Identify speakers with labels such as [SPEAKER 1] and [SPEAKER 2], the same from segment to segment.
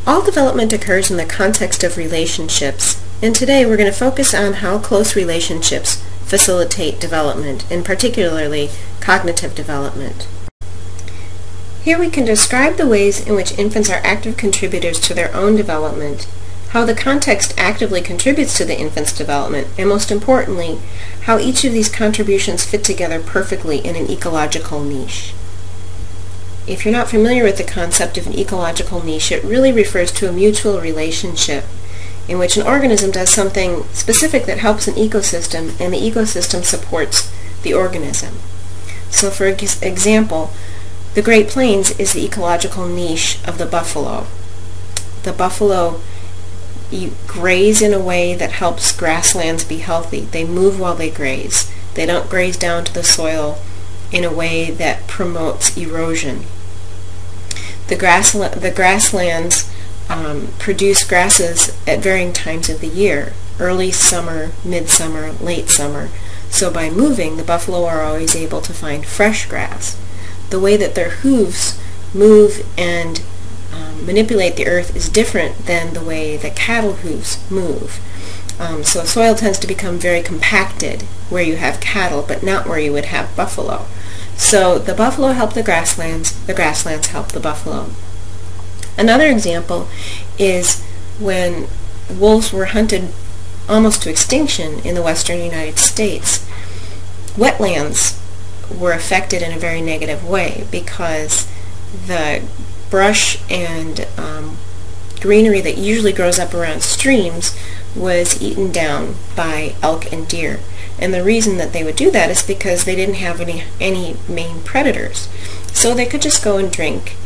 [SPEAKER 1] All development occurs in the context of relationships, and today we're going to focus on how close relationships facilitate development, and particularly cognitive development. Here we can describe the ways in which infants are active contributors to their own development, how the context actively contributes to the infant's development, and most importantly, how each of these contributions fit together perfectly in an ecological niche. If you're not familiar with the concept of an ecological niche, it really refers to a mutual relationship in which an organism does something specific that helps an ecosystem, and the ecosystem supports the organism. So for example, the Great Plains is the ecological niche of the buffalo. The buffalo graze in a way that helps grasslands be healthy. They move while they graze. They don't graze down to the soil in a way that promotes erosion. The grasslands produce grasses at varying times of the year, early summer, midsummer, late summer. So by moving, the buffalo are always able to find fresh grass. The way that their hooves move and manipulate the earth is different than the way that cattle hooves move. So soil tends to become very compacted where you have cattle, but not where you would have buffalo. So the buffalo help the grasslands help the buffalo. Another example is when wolves were hunted almost to extinction in the western United States. Wetlands were affected in a very negative way because the brush and greenery that usually grows up around streams was eaten down by elk and deer. And the reason that they would do that is because they didn't have any main predators. So they could just go and drink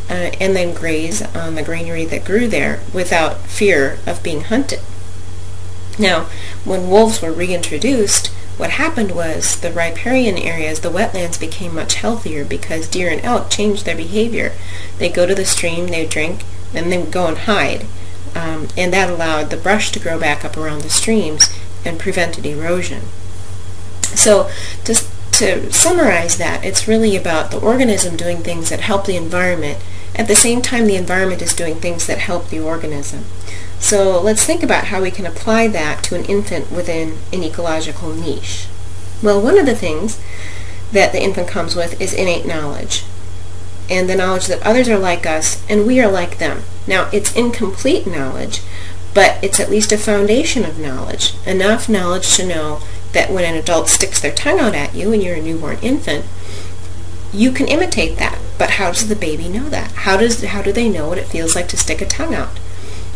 [SPEAKER 1] and then graze on the greenery that grew there without fear of being hunted. Now, when wolves were reintroduced, what happened was the riparian areas, the wetlands, became much healthier because deer and elk changed their behavior. They go to the stream, they drink, then they would go and hide. And that allowed the brush to grow back up around the streams and prevented erosion. So to summarize that, it's really about the organism doing things that help the environment. At the same time, the environment is doing things that help the organism. So let's think about how we can apply that to an infant within an ecological niche. Well, one of the things that the infant comes with is innate knowledge, and the knowledge that others are like us and we are like them. Now, it's incomplete knowledge, but it's at least a foundation of knowledge, enough knowledge to know that when an adult sticks their tongue out at you and you're a newborn infant, you can imitate that. But how does the baby know that? How do they know what it feels like to stick a tongue out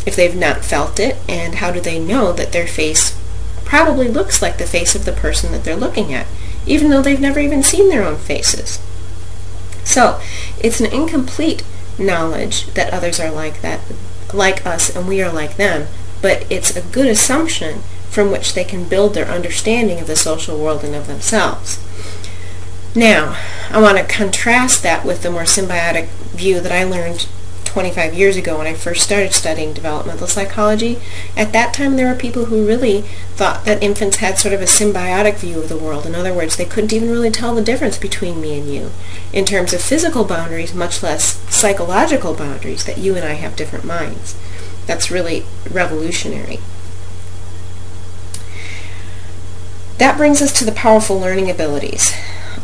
[SPEAKER 1] if they've not felt it? And how do they know that their face probably looks like the face of the person that they're looking at, even though they've never even seen their own faces? So it's an incomplete knowledge that others are like us and we are like them, but it's a good assumption from which they can build their understanding of the social world and of themselves. Now, I want to contrast that with the more symbiotic view that I learned 25 years ago when I first started studying developmental psychology. At that time, there were people who really thought that infants had sort of a symbiotic view of the world. In other words, they couldn't even really tell the difference between me and you in terms of physical boundaries, much less psychological boundaries, that you and I have different minds. That's really revolutionary. That brings us to the powerful learning abilities.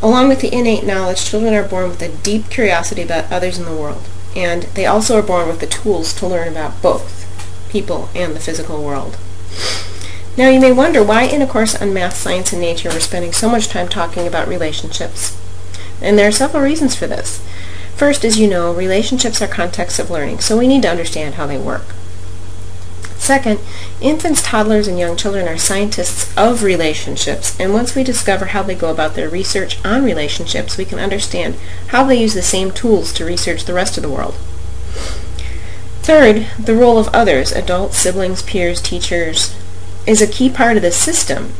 [SPEAKER 1] Along with the innate knowledge, children are born with a deep curiosity about others in the world, and they also are born with the tools to learn about both people and the physical world. Now, you may wonder why in a course on math, science, and nature we're spending so much time talking about relationships. And there are several reasons for this. First, as you know, relationships are contexts of learning, so we need to understand how they work. Second, infants, toddlers, and young children are scientists of relationships, and once we discover how they go about their research on relationships, we can understand how they use the same tools to research the rest of the world. Third, the role of others, adults, siblings, peers, teachers, is a key part of the system.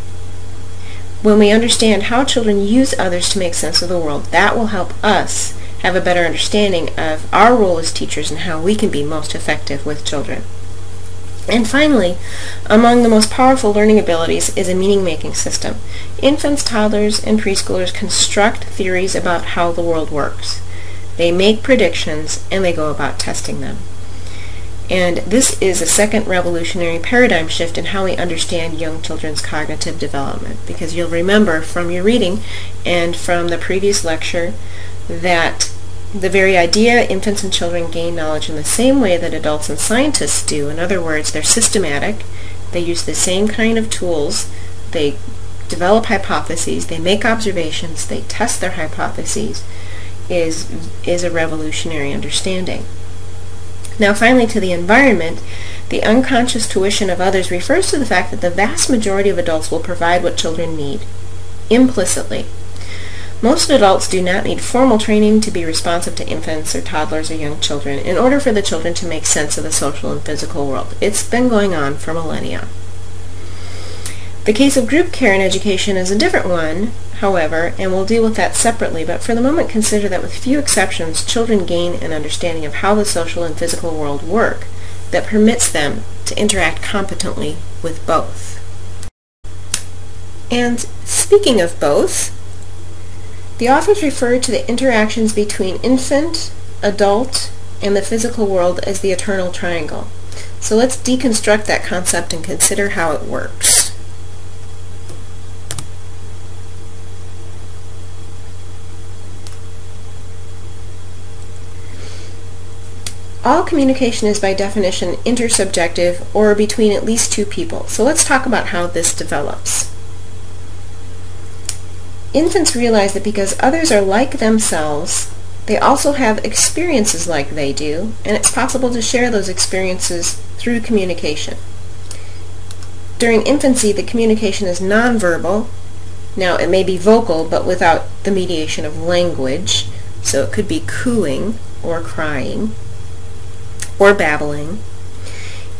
[SPEAKER 1] When we understand how children use others to make sense of the world, that will help us have a better understanding of our role as teachers and how we can be most effective with children. And finally, among the most powerful learning abilities is a meaning-making system. Infants, toddlers, and preschoolers construct theories about how the world works. They make predictions, and they go about testing them. And this is a second revolutionary paradigm shift in how we understand young children's cognitive development, because you'll remember from your reading and from the previous lecture that the very idea infants and children gain knowledge in the same way that adults and scientists do. In other words, they're systematic, they use the same kind of tools, they develop hypotheses, they make observations, they test their hypotheses, is a revolutionary understanding. Now finally, to the environment, the unconscious tuition of others refers to the fact that the vast majority of adults will provide what children need, implicitly. Most adults do not need formal training to be responsive to infants or toddlers or young children in order for the children to make sense of the social and physical world. It's been going on for millennia. The case of group care in education is a different one, however, and we'll deal with that separately, but for the moment consider that with few exceptions, children gain an understanding of how the social and physical world work that permits them to interact competently with both. And speaking of both, the authors refer to the interactions between infant, adult, and the physical world as the eternal triangle. So let's deconstruct that concept and consider how it works. All communication is by definition intersubjective or between at least two people. So let's talk about how this develops. Infants realize that because others are like themselves, they also have experiences like they do, and it's possible to share those experiences through communication. During infancy, the communication is nonverbal. Now, it may be vocal, but without the mediation of language, so it could be cooing or crying or babbling.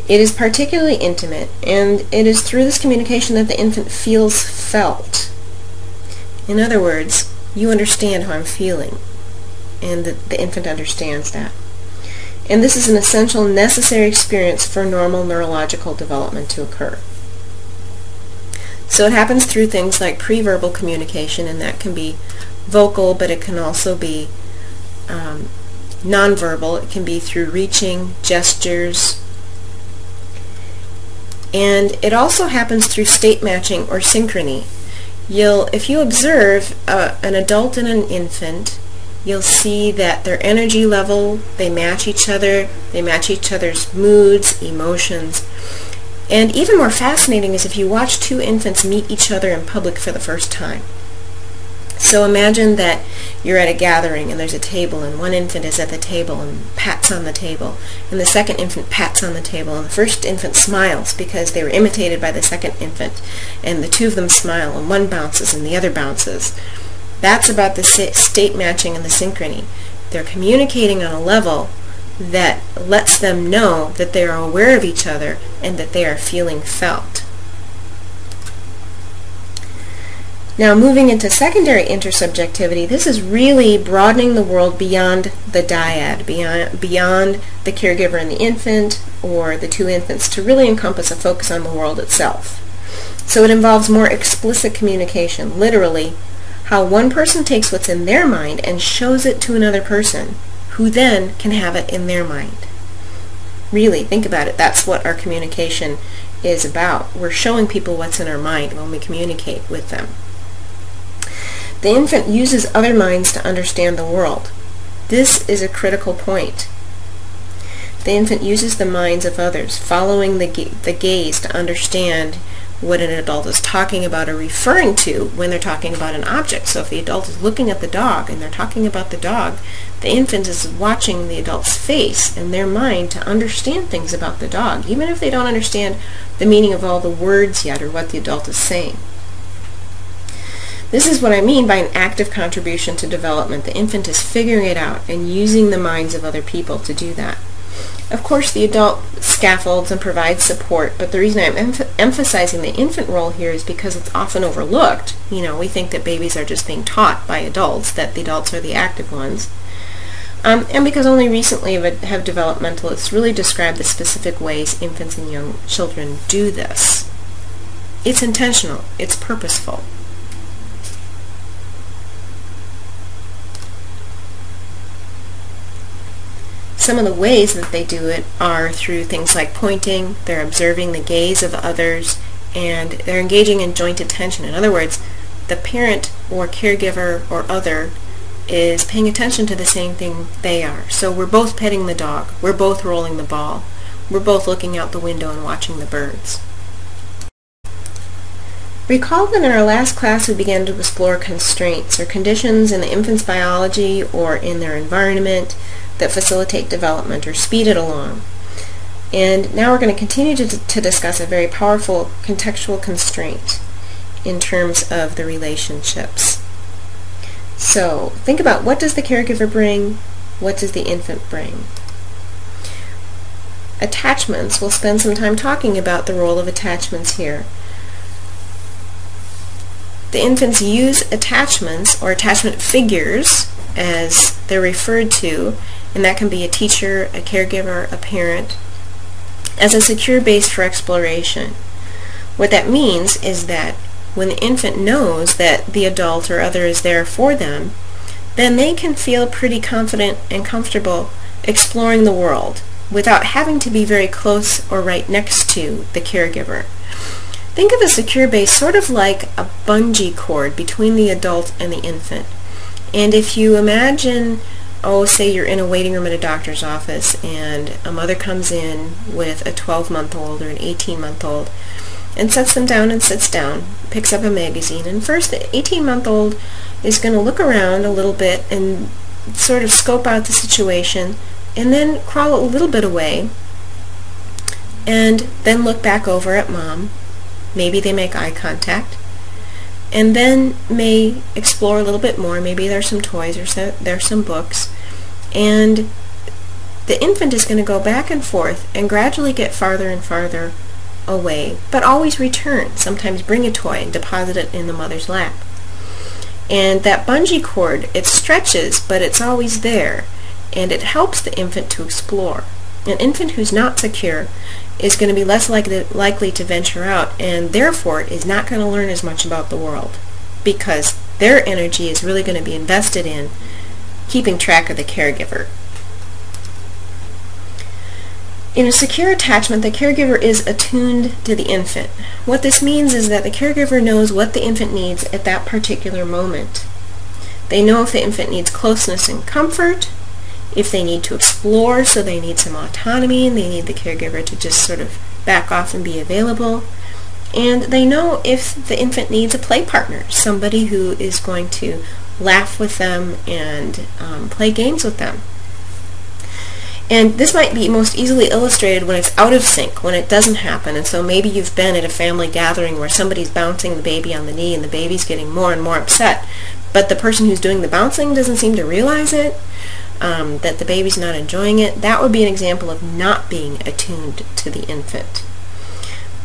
[SPEAKER 1] It is particularly intimate, and it is through this communication that the infant feels felt. In other words, you understand how I'm feeling, and the infant understands that. And this is an essential, necessary experience for normal neurological development to occur. So it happens through things like pre-verbal communication, and that can be vocal, but it can also be nonverbal. It can be through reaching, gestures, and it also happens through state matching or synchrony. If you observe an adult and an infant, you'll see that their energy level, they match each other's moods, emotions. And even more fascinating is if you watch two infants meet each other in public for the first time. So imagine that you're at a gathering and there's a table, and one infant is at the table and pats on the table, and the second infant pats on the table, and the first infant smiles because they were imitated by the second infant, and the two of them smile, and one bounces and the other bounces. That's about the state matching and the synchrony. They're communicating on a level that lets them know that they are aware of each other and that they are feeling felt. Now, moving into secondary intersubjectivity, this is really broadening the world beyond the dyad, beyond the caregiver and the infant, or the two infants, to really encompass a focus on the world itself. So it involves more explicit communication, literally, how one person takes what's in their mind and shows it to another person, who then can have it in their mind. Really, think about it. That's what our communication is about. We're showing people what's in our mind when we communicate with them. The infant uses other minds to understand the world. This is a critical point. The infant uses the minds of others, following the gaze to understand what an adult is talking about or referring to when they're talking about an object. So if the adult is looking at the dog and they're talking about the dog, the infant is watching the adult's face and their mind to understand things about the dog, even if they don't understand the meaning of all the words yet or what the adult is saying. This is what I mean by an active contribution to development. The infant is figuring it out and using the minds of other people to do that. Of course, the adult scaffolds and provides support, but the reason I'm emphasizing the infant role here is because it's often overlooked. You know, we think that babies are just being taught by adults, that the adults are the active ones. And because only recently have developmentalists really described the specific ways infants and young children do this. It's intentional. It's purposeful. Some of the ways that they do it are through things like pointing, they're observing the gaze of others, and they're engaging in joint attention. In other words, the parent or caregiver or other is paying attention to the same thing they are. So we're both petting the dog, we're both rolling the ball, we're both looking out the window and watching the birds. Recall that in our last class we began to explore constraints or conditions in the infant's biology or in their environment that facilitate development or speed it along. And now we're going to continue to discuss a very powerful contextual constraint in terms of the relationships. So think about, what does the caregiver bring? What does the infant bring? Attachments. We'll spend some time talking about the role of attachments here. The infants use attachments or attachment figures as they're referred to, and that can be a teacher, a caregiver, a parent, as a secure base for exploration. What that means is that when the infant knows that the adult or other is there for them, then they can feel pretty confident and comfortable exploring the world without having to be very close or right next to the caregiver. Think of a secure base sort of like a bungee cord between the adult and the infant. And if you imagine, say you're in a waiting room at a doctor's office and a mother comes in with a 12-month-old or an 18-month-old and sets them down and sits down, picks up a magazine, and first the 18-month-old is going to look around a little bit and sort of scope out the situation and then crawl a little bit away and then look back over at mom. Maybe they make eye contact and then may explore a little bit more. Maybe there's some toys or there's some books, and the infant is going to go back and forth and gradually get farther and farther away, but always return. Sometimes bring a toy and deposit it in the mother's lap. And that bungee cord, it stretches, but it's always there, and it helps the infant to explore. An infant who's not secure is going to be less likely to venture out, and therefore is not going to learn as much about the world, because their energy is really going to be invested in keeping track of the caregiver. In a secure attachment, the caregiver is attuned to the infant. What this means is that the caregiver knows what the infant needs at that particular moment. They know if the infant needs closeness and comfort, if they need to explore, so they need some autonomy and they need the caregiver to just sort of back off and be available. And they know if the infant needs a play partner, somebody who is going to laugh with them and play games with them. And this might be most easily illustrated when it's out of sync, when it doesn't happen. And so maybe you've been at a family gathering where somebody's bouncing the baby on the knee and the baby's getting more and more upset, but the person who's doing the bouncing doesn't seem to realize it, that the baby's not enjoying it. That would be an example of not being attuned to the infant.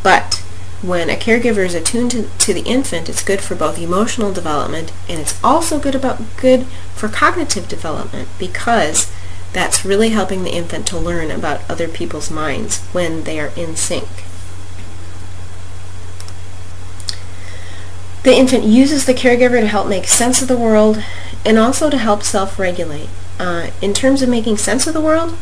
[SPEAKER 1] But when a caregiver is attuned to the infant, it's good for both emotional development, and it's also good for cognitive development, because that's really helping the infant to learn about other people's minds when they are in sync. The infant uses the caregiver to help make sense of the world and also to help self-regulate. In terms of making sense of the world,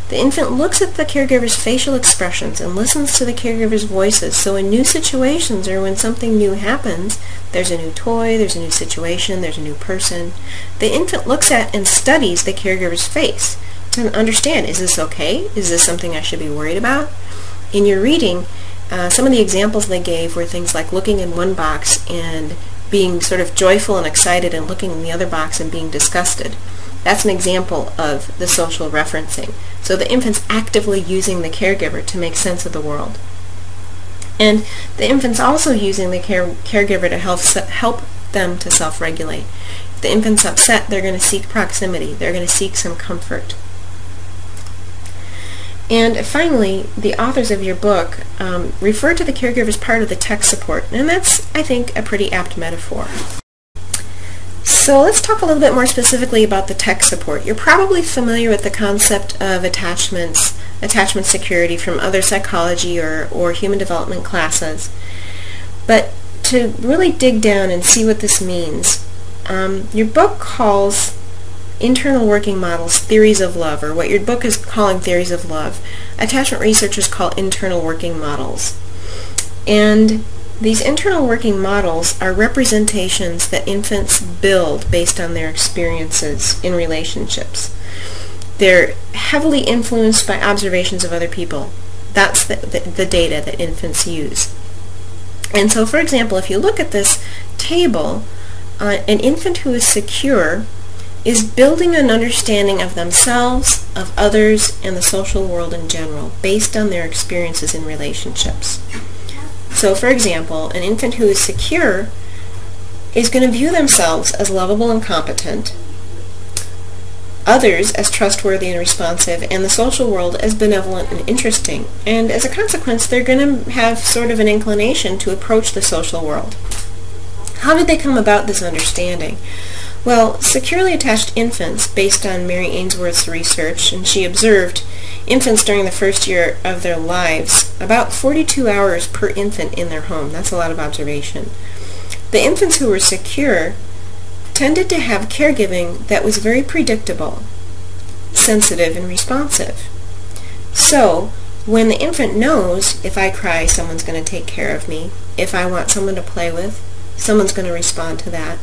[SPEAKER 1] the infant looks at the caregiver's facial expressions and listens to the caregiver's voices. So in new situations or when something new happens, there's a new toy, there's a new situation, there's a new person, the infant looks at and studies the caregiver's face to understand, is this okay? Is this something I should be worried about? In your reading, some of the examples they gave were things like looking in one box and being sort of joyful and excited and looking in the other box and being disgusted. That's an example of the social referencing. So the infant's actively using the caregiver to make sense of the world. And the infant's also using the caregiver to help them to self-regulate. If the infant's upset, they're going to seek proximity. They're going to seek some comfort. And finally, the authors of your book refer to the caregiver as part of the tech support, and that's, I think, a pretty apt metaphor. So let's talk a little bit more specifically about the tech support. You're probably familiar with the concept of attachment security from other psychology or human development classes. But to really dig down and see what this means, your book calls internal working models, theories of love, or what your book is calling theories of love, attachment researchers call internal working models. And these internal working models are representations that infants build based on their experiences in relationships. They're heavily influenced by observations of other people. That's the data that infants use. And so, for example, if you look at this table, an infant who is secure is building an understanding of themselves, of others, and the social world in general, based on their experiences in relationships. So, for example, an infant who is secure is going to view themselves as lovable and competent, others as trustworthy and responsive, and the social world as benevolent and interesting. And as a consequence, they're going to have sort of an inclination to approach the social world. How did they come about this understanding? Well, securely attached infants, based on Mary Ainsworth's research, and she observed infants during the first year of their lives, about 42 hours per infant in their home. That's a lot of observation. The infants who were secure tended to have caregiving that was very predictable, sensitive, and responsive. So, when the infant knows, if I cry, someone's going to take care of me. If I want someone to play with, someone's going to respond to that.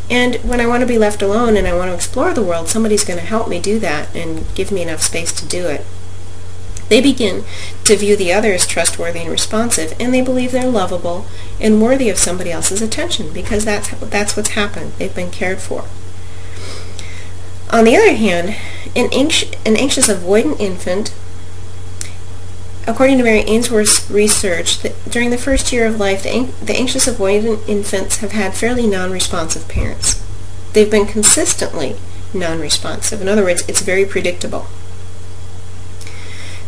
[SPEAKER 1] And when I want to be left alone and I want to explore the world, somebody's going to help me do that and give me enough space to do it. They begin to view the other as trustworthy and responsive, and they believe they're lovable and worthy of somebody else's attention, because that's what's happened. They've been cared for. On the other hand, an anxious avoidant infant, according to Mary Ainsworth's research, during the first year of life, the anxious avoidant infants have had fairly non-responsive parents. They've been consistently non-responsive. In other words, it's very predictable.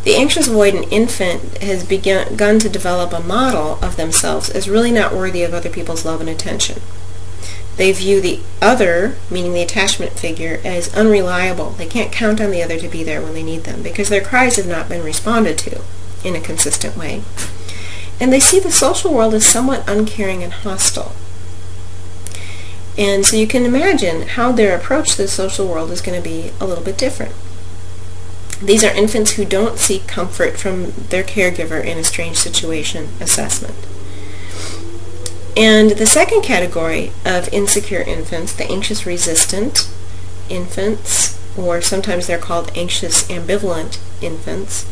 [SPEAKER 1] The anxious avoidant infant has begun to develop a model of themselves as really not worthy of other people's love and attention. They view the other, meaning the attachment figure, as unreliable. They can't count on the other to be there when they need them because their cries have not been responded to in a consistent way. And they see the social world as somewhat uncaring and hostile. And so you can imagine how their approach to the social world is going to be a little bit different. These are infants who don't seek comfort from their caregiver in a strange situation assessment. And the second category of insecure infants, the anxious resistant infants, or sometimes they're called anxious ambivalent infants,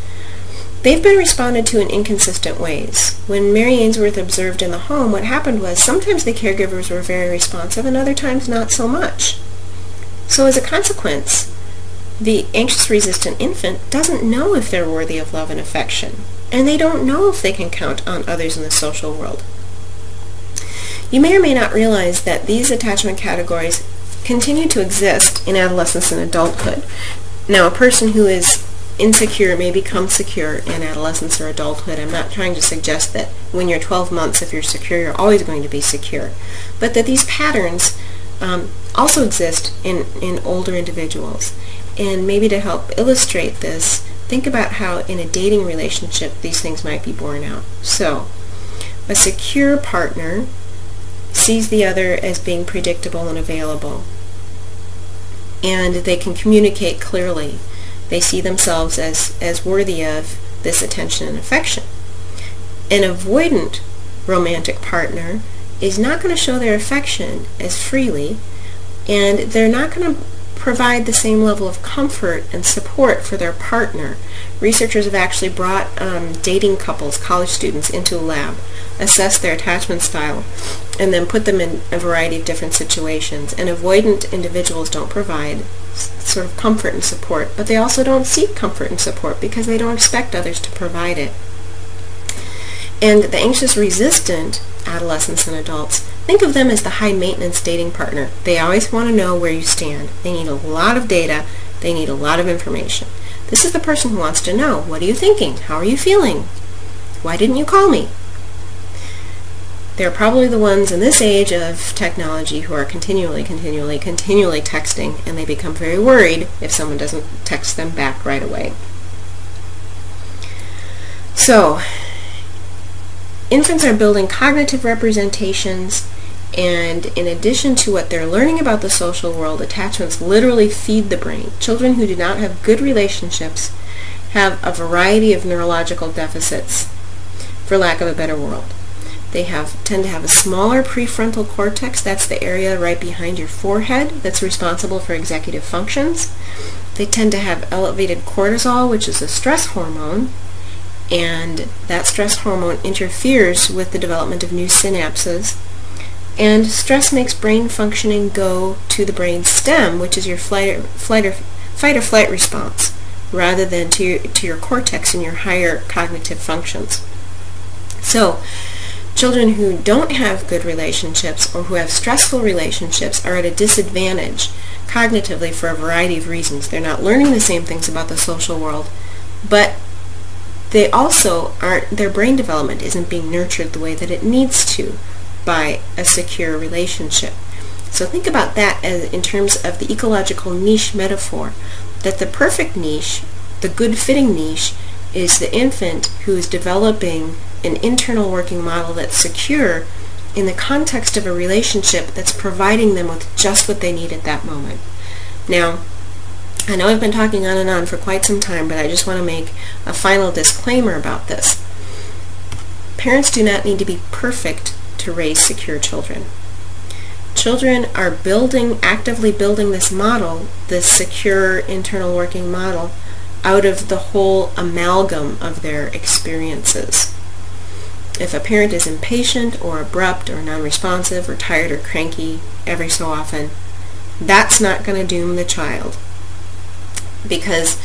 [SPEAKER 1] they've been responded to in inconsistent ways. When Mary Ainsworth observed in the home, what happened was sometimes the caregivers were very responsive and other times not so much. So as a consequence, the anxious resistant infant doesn't know if they're worthy of love and affection, and they don't know if they can count on others in the social world. You may or may not realize that these attachment categories continue to exist in adolescence and adulthood. Now, a person who is insecure may become secure in adolescence or adulthood. I'm not trying to suggest that when you're 12 months, if you're secure, you're always going to be secure, but that these patterns also exist in older individuals. And maybe to help illustrate this, think about how in a dating relationship these things might be borne out. So, a secure partner sees the other as being predictable and available, and they can communicate clearly. They see themselves as worthy of this attention and affection. An avoidant romantic partner is not going to show their affection as freely, and they're not going to provide the same level of comfort and support for their partner. Researchers have actually brought dating couples, college students, into a lab, assessed their attachment style, and then put them in a variety of different situations. And avoidant individuals don't provide sort of comfort and support, but they also don't seek comfort and support because they don't expect others to provide it. And the anxious resistant adolescents and adults, think of them as the high-maintenance dating partner. They always want to know where you stand. They need a lot of data. They need a lot of information. This is the person who wants to know, what are you thinking? How are you feeling? Why didn't you call me? They're probably the ones in this age of technology who are continually texting, and they become very worried if someone doesn't text them back right away. So, infants are building cognitive representations And in addition to what they're learning about the social world, attachments literally feed the brain. Children who do not have good relationships have a variety of neurological deficits, for lack of a better word. They tend to have a smaller prefrontal cortex. That's the area right behind your forehead that's responsible for executive functions. They tend to have elevated cortisol, which is a stress hormone, and that stress hormone interferes with the development of new synapses. And stress makes brain functioning go to the brain stem, which is your fight or flight response, rather than to your cortex and your higher cognitive functions. So, children who don't have good relationships or who have stressful relationships are at a disadvantage cognitively for a variety of reasons. They're not learning the same things about the social world, but they also their brain development isn't being nurtured the way that it needs to by a secure relationship. So think about that as in terms of the ecological niche metaphor, that the perfect niche, the good fitting niche, is the infant who is developing an internal working model that's secure in the context of a relationship that's providing them with just what they need at that moment. Now, I know I've been talking on and on for quite some time, but I just want to make a final disclaimer about this. Parents do not need to be perfect to raise secure children. Children are actively building this model, this secure internal working model, out of the whole amalgam of their experiences. If a parent is impatient or abrupt or non-responsive or tired or cranky every so often, that's not going to doom the child. Because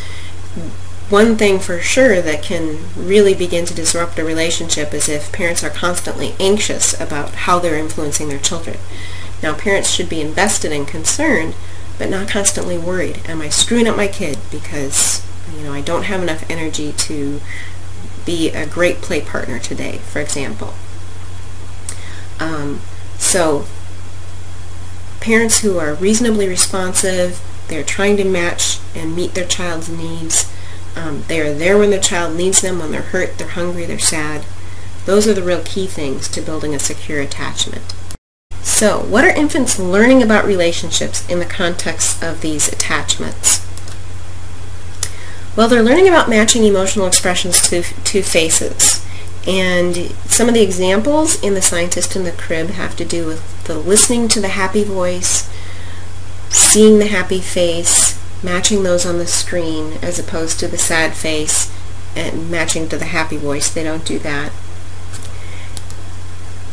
[SPEAKER 1] one thing for sure that can really begin to disrupt a relationship is if parents are constantly anxious about how they're influencing their children. Now, parents should be invested and concerned, but not constantly worried. Am I screwing up my kid because, I don't have enough energy to be a great play partner today, for example. So parents who are reasonably responsive, they're trying to match and meet their child's needs. They are there when their child needs them, when they're hurt, they're hungry, they're sad. Those are the real key things to building a secure attachment. So, what are infants learning about relationships in the context of these attachments? Well, they're learning about matching emotional expressions to faces. And some of the examples in The Scientist in the Crib have to do with the listening to the happy voice, seeing the happy face, matching those on the screen as opposed to the sad face and matching to the happy voice. They don't do that.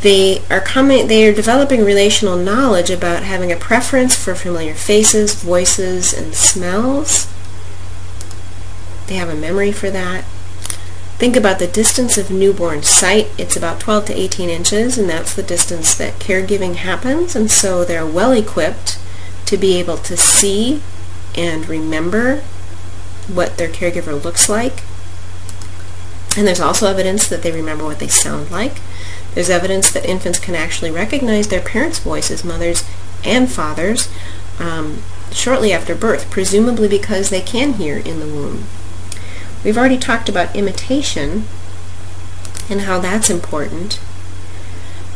[SPEAKER 1] They are developing relational knowledge about having a preference for familiar faces, voices, and smells. They have a memory for that. Think about the distance of newborn sight. It's about 12 to 18 inches, and that's the distance that caregiving happens, and so they're well equipped to be able to see and remember what their caregiver looks like. And there's also evidence that they remember what they sound like. There's evidence that infants can actually recognize their parents' voices, mothers and fathers, shortly after birth, presumably because they can hear in the womb. We've already talked about imitation and how that's important.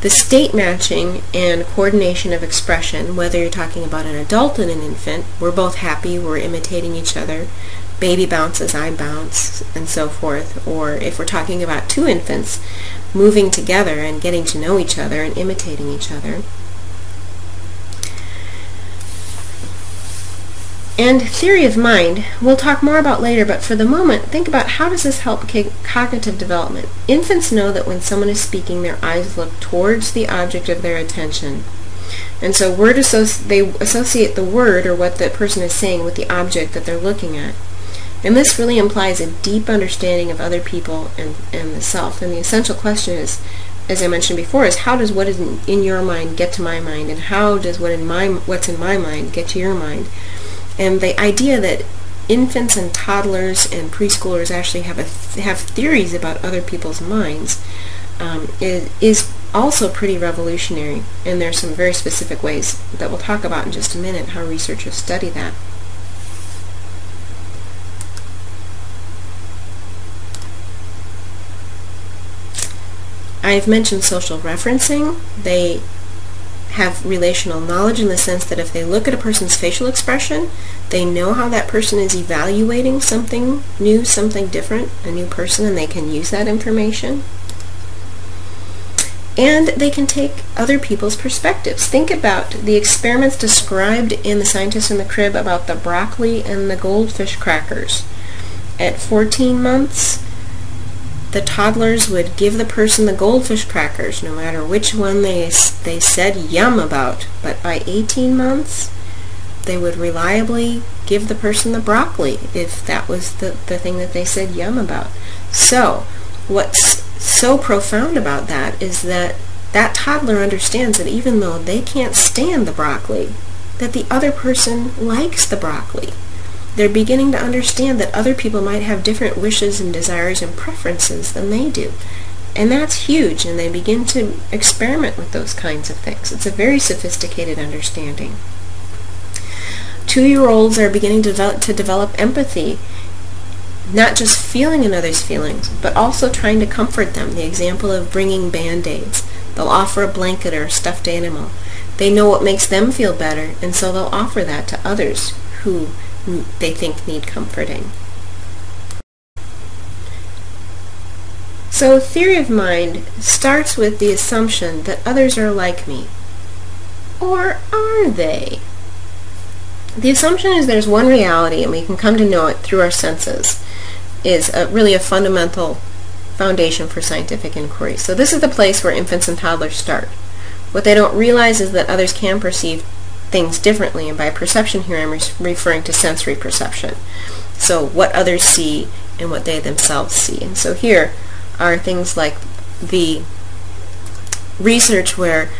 [SPEAKER 1] The state matching and coordination of expression, whether you're talking about an adult and an infant, we're both happy, we're imitating each other, baby bounces, I bounce, and so forth. Or if we're talking about two infants moving together and getting to know each other and imitating each other. And theory of mind, we'll talk more about later, but for the moment, think about how does this help cognitive development. Infants know that when someone is speaking, their eyes look towards the object of their attention. And so they associate the word or what the person is saying with the object that they're looking at. And this really implies a deep understanding of other people and the self. And the essential question is, as I mentioned before, is how does what is in your mind get to my mind, and how does what's in my mind get to your mind? And the idea that infants and toddlers and preschoolers actually have theories about other people's minds is also pretty revolutionary. And there's some very specific ways that we'll talk about in just a minute how researchers study that. I've mentioned social referencing. They have relational knowledge in the sense that if they look at a person's facial expression, they know how that person is evaluating something new, something different, a new person, and they can use that information. And they can take other people's perspectives. Think about the experiments described in The Scientist in the Crib about the broccoli and the goldfish crackers. At 14 months, the toddlers would give the person the goldfish crackers, no matter which one they said yum about. But by 18 months, they would reliably give the person the broccoli if that was the thing that they said yum about. So, what's so profound about that is that that toddler understands that even though they can't stand the broccoli, that the other person likes the broccoli. They're beginning to understand that other people might have different wishes and desires and preferences than they do. And that's huge, and they begin to experiment with those kinds of things. It's a very sophisticated understanding. 2-year-olds are beginning to develop empathy, not just feeling another's feelings, but also trying to comfort them. The example of bringing Band-Aids. They'll offer a blanket or a stuffed animal. They know what makes them feel better, and so they'll offer that to others who they think need comforting. So theory of mind starts with the assumption that others are like me. Or are they? The assumption is there's one reality and we can come to know it through our senses is really a fundamental foundation for scientific inquiry. So this is the place where infants and toddlers start. What they don't realize is that others can perceive things differently, and by perception here I'm referring to sensory perception. So what others see and what they themselves see. And so here are things like the research where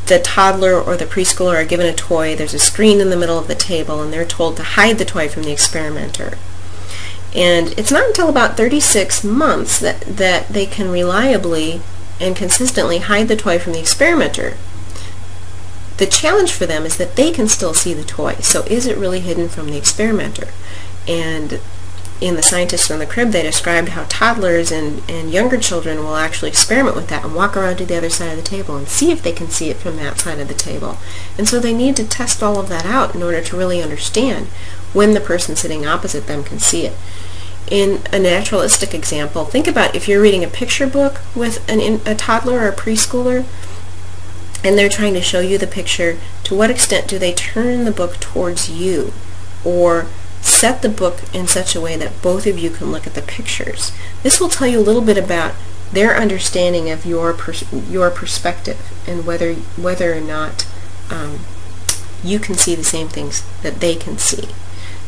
[SPEAKER 1] the toddler or the preschooler are given a toy, there's a screen in the middle of the table, and they're told to hide the toy from the experimenter. And it's not until about 36 months that they can reliably and consistently hide the toy from the experimenter. The challenge for them is that they can still see the toy. So is it really hidden from the experimenter? And in The Scientist in the Crib, they described how toddlers and younger children will actually experiment with that and walk around to the other side of the table and see if they can see it from that side of the table. And so they need to test all of that out in order to really understand when the person sitting opposite them can see it. In a naturalistic example, think about if you're reading a picture book with a toddler or a preschooler, and they're trying to show you the picture, to what extent do they turn the book towards you or set the book in such a way that both of you can look at the pictures? This will tell you a little bit about their understanding of your perspective and whether or not you can see the same things that they can see.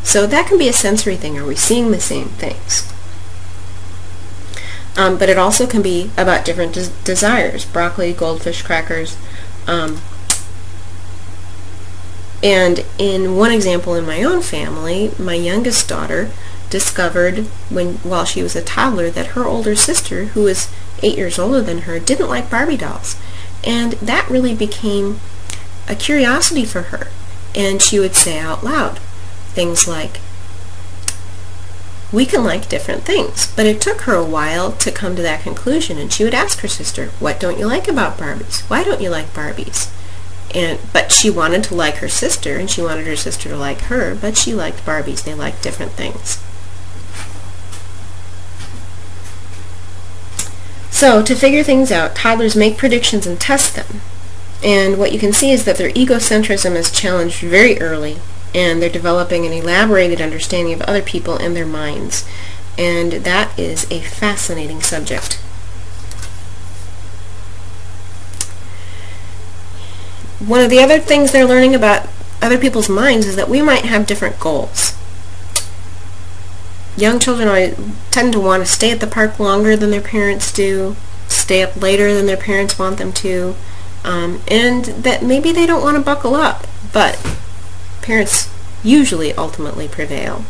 [SPEAKER 1] So that can be a sensory thing. Are we seeing the same things? But it also can be about different desires. Broccoli, goldfish crackers. And in one example in my own family, my youngest daughter discovered while she was a toddler that her older sister, who was 8 years older than her, didn't like Barbie dolls. And that really became a curiosity for her. And she would say out loud things like, we can like different things. But it took her a while to come to that conclusion, and she would ask her sister, what don't you like about Barbies? Why don't you like Barbies? But she wanted to like her sister, and she wanted her sister to like her, but she liked Barbies. They liked different things. So to figure things out, toddlers make predictions and test them. And what you can see is that their egocentrism is challenged very early, and they're developing an elaborated understanding of other people and their minds. And that is a fascinating subject. One of the other things they're learning about other people's minds is that we might have different goals. Young children tend to want to stay at the park longer than their parents do, stay up later than their parents want them to, and that maybe they don't want to buckle up, but parents usually ultimately prevail.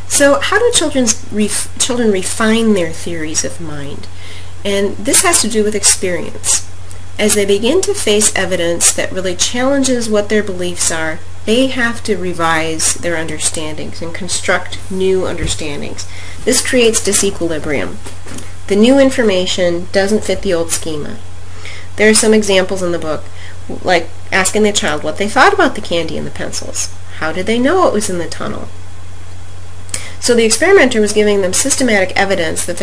[SPEAKER 1] So how do children refine their theories of mind? And this has to do with experience. As they begin to face evidence that really challenges what their beliefs are, they have to revise their understandings and construct new understandings. This creates disequilibrium. The new information doesn't fit the old schema. There are some examples in the book, like asking the child what they thought about the candy and the pencils. How did they know it was in the tunnel? So the experimenter was giving them systematic evidence that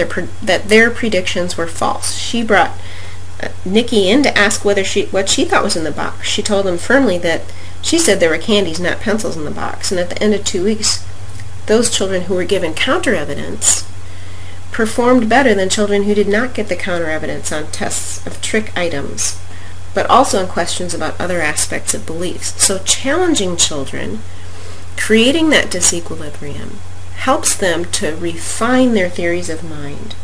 [SPEAKER 1] their predictions were false. She brought Nikki in to ask what she thought was in the box. She told him firmly that she said there were candies, not pencils, in the box. And at the end of 2 weeks, those children who were given counter evidence performed better than children who did not get the counter evidence on tests of trick items, but also on questions about other aspects of beliefs. So challenging children, creating that disequilibrium, helps them to refine their theories of mind.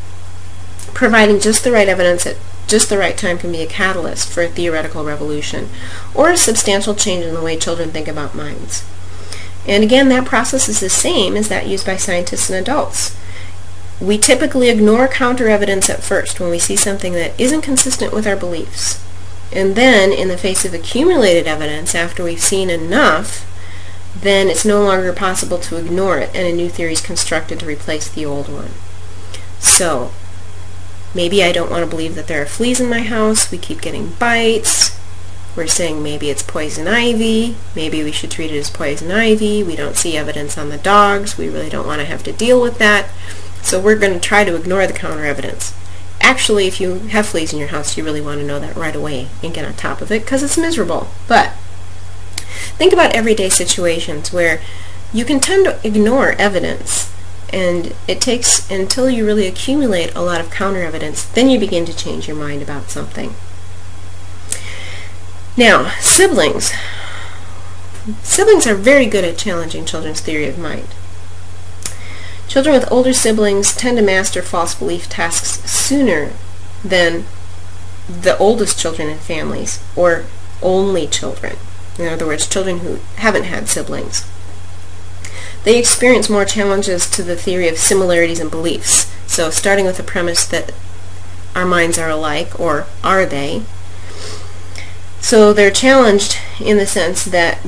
[SPEAKER 1] Providing just the right evidence at just the right time can be a catalyst for a theoretical revolution or a substantial change in the way children think about minds. And again, that process is the same as that used by scientists and adults. We typically ignore counter evidence at first when we see something that isn't consistent with our beliefs. And then, in the face of accumulated evidence, after we've seen enough, then it's no longer possible to ignore it, and a new theory is constructed to replace the old one. So, maybe I don't want to believe that there are fleas in my house. We keep getting bites. We're saying maybe it's poison ivy. Maybe we should treat it as poison ivy. We don't see evidence on the dogs. We really don't want to have to deal with that. So we're going to try to ignore the counter evidence. Actually, if you have fleas in your house, you really want to know that right away and get on top of it because it's miserable. But think about everyday situations where you can tend to ignore evidence, and it takes until you really accumulate a lot of counter evidence, then you begin to change your mind about something. Now, siblings. Siblings are very good at challenging children's theory of mind. Children with older siblings tend to master false belief tasks sooner than the oldest children in families, or only children. In other words, children who haven't had siblings. They experience more challenges to the theory of similarities in beliefs. So starting with the premise that our minds are alike, or are they? So they're challenged in the sense that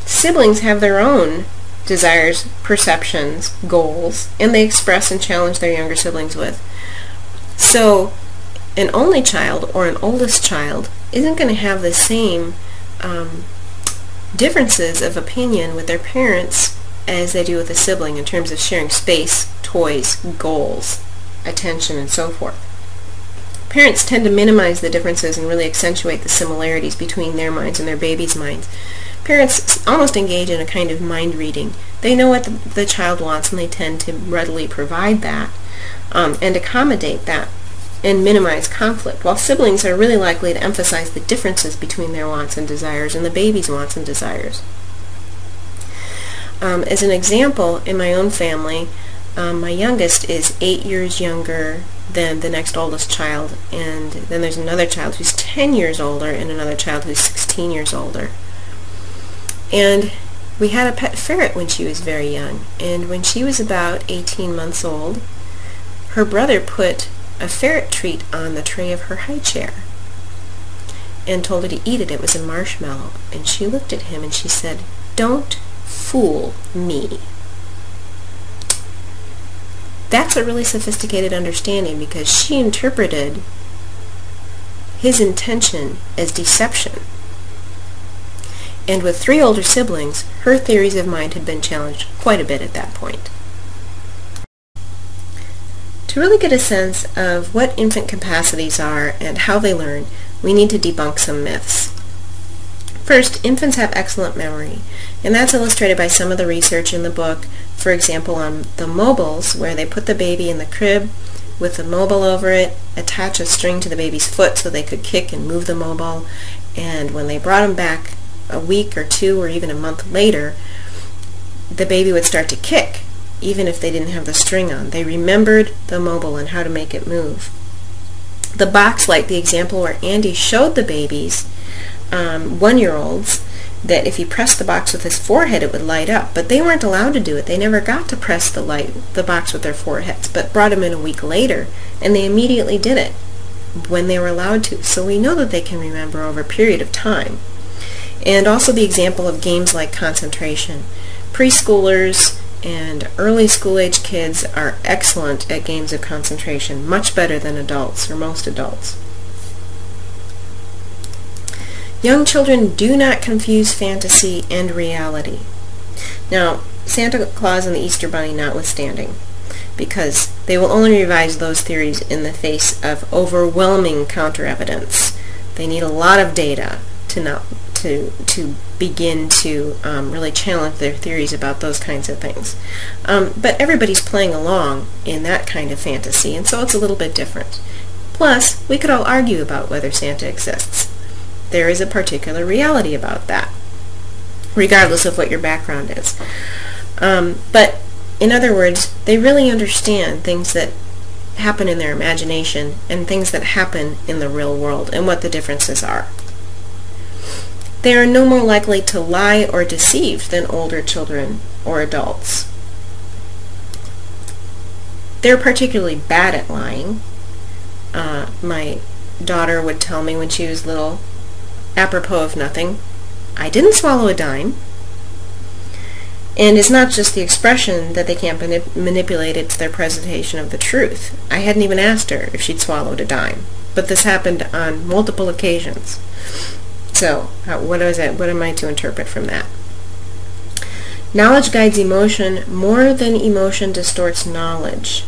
[SPEAKER 1] siblings have their own desires, perceptions, goals, and they express and challenge their younger siblings with. So an only child or an oldest child isn't going to have the same differences of opinion with their parents as they do with a sibling in terms of sharing space, toys, goals, attention, and so forth. Parents tend to minimize the differences and really accentuate the similarities between their minds and their baby's minds. Parents almost engage in a kind of mind reading. They know what the child wants, and they tend to readily provide that and accommodate that and minimize conflict, while siblings are really likely to emphasize the differences between their wants and desires and the baby's wants and desires. As an example, in my own family, my youngest is 8 years younger than the next oldest child, and then there's another child who's 10 years older and another child who's 16 years older. And we had a pet ferret when she was very young, and when she was about 18 months old, her brother put a ferret treat on the tray of her high chair and told her to eat it. It was a marshmallow. And she looked at him and she said, "Don't fool me." That's a really sophisticated understanding, because she interpreted his intention as deception. And with 3 older siblings, her theories of mind had been challenged quite a bit at that point. To really get a sense of what infant capacities are and how they learn, we need to debunk some myths. First, infants have excellent memory, and that's illustrated by some of the research in the book. For example, on the mobiles, where they put the baby in the crib with the mobile over it, attach a string to the baby's foot so they could kick and move the mobile, and when they brought him back a week or 2 or even a month later, the baby would start to kick, even if they didn't have the string on. They remembered the mobile and how to make it move. The box light, the example where Andy showed the babies, 1-year-olds, that if he pressed the box with his forehead it would light up, but they weren't allowed to do it. They never got to press the box with their foreheads, but brought him in a week later, and they immediately did it when they were allowed to. So we know that they can remember over a period of time. And also the example of games like concentration. Preschoolers and early school-age kids are excellent at games of concentration, much better than adults, or most adults. Young children do not confuse fantasy and reality. Now, Santa Claus and the Easter Bunny notwithstanding, because they will only revise those theories in the face of overwhelming counter-evidence. They need a lot of data to begin to really challenge their theories about those kinds of things. But everybody's playing along in that kind of fantasy, and so it's a little bit different. Plus, we could all argue about whether Santa exists. There is a particular reality about that, regardless of what your background is. But in other words, they really understand things that happen in their imagination and things that happen in the real world and what the differences are. They are no more likely to lie or deceive than older children or adults. They're particularly bad at lying. My daughter would tell me when she was little, apropos of nothing, "I didn't swallow a dime." And it's not just the expression that they can't manipulate it to their presentation of the truth. I hadn't even asked her if she'd swallowed a dime, but this happened on multiple occasions. So, what am I to interpret from that? Knowledge guides emotion more than emotion distorts knowledge.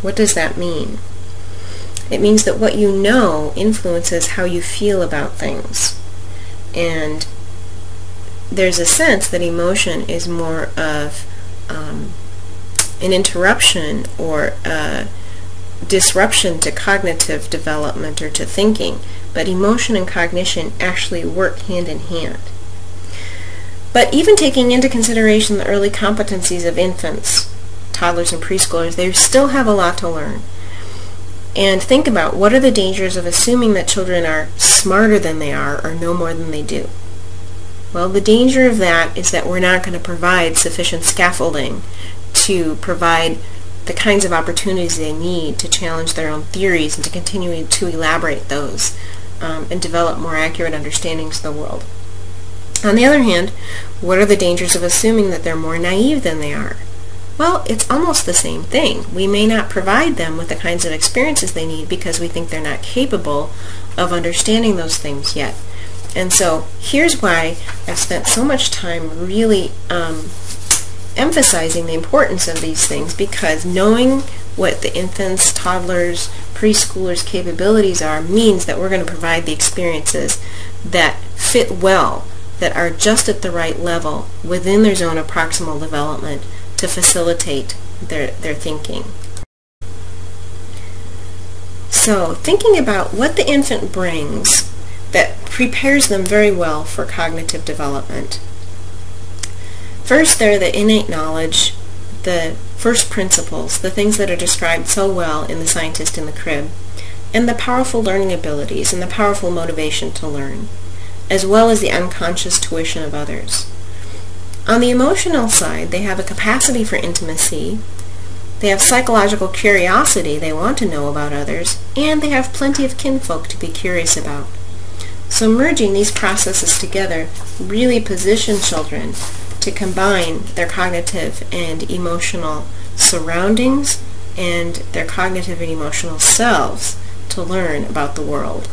[SPEAKER 1] What does that mean? It means that what you know influences how you feel about things. And there's a sense that emotion is more of an interruption or a disruption to cognitive development or to thinking, but emotion and cognition actually work hand in hand. But even taking into consideration the early competencies of infants, toddlers and preschoolers, they still have a lot to learn. And think about, what are the dangers of assuming that children are smarter than they are or know more than they do? Well, the danger of that is that we're not going to provide sufficient scaffolding to provide the kinds of opportunities they need to challenge their own theories and to continue to elaborate those and develop more accurate understandings of the world. On the other hand, what are the dangers of assuming that they're more naive than they are? Well, it's almost the same thing. We may not provide them with the kinds of experiences they need because we think they're not capable of understanding those things yet. And so here's why I've spent so much time really emphasizing the importance of these things, because knowing what the infants, toddlers, preschoolers' capabilities are means that we're going to provide the experiences that fit well, that are just at the right level within their zone of proximal development to facilitate their thinking. So thinking about what the infant brings that prepares them very well for cognitive development. First, there are the innate knowledge, the first principles, the things that are described so well in The Scientist in the Crib, and the powerful learning abilities and the powerful motivation to learn, as well as the unconscious tuition of others. On the emotional side, they have a capacity for intimacy, they have psychological curiosity, they want to know about others, and they have plenty of kinfolk to be curious about. So merging these processes together really position children to combine their cognitive and emotional surroundings and their cognitive and emotional selves to learn about the world.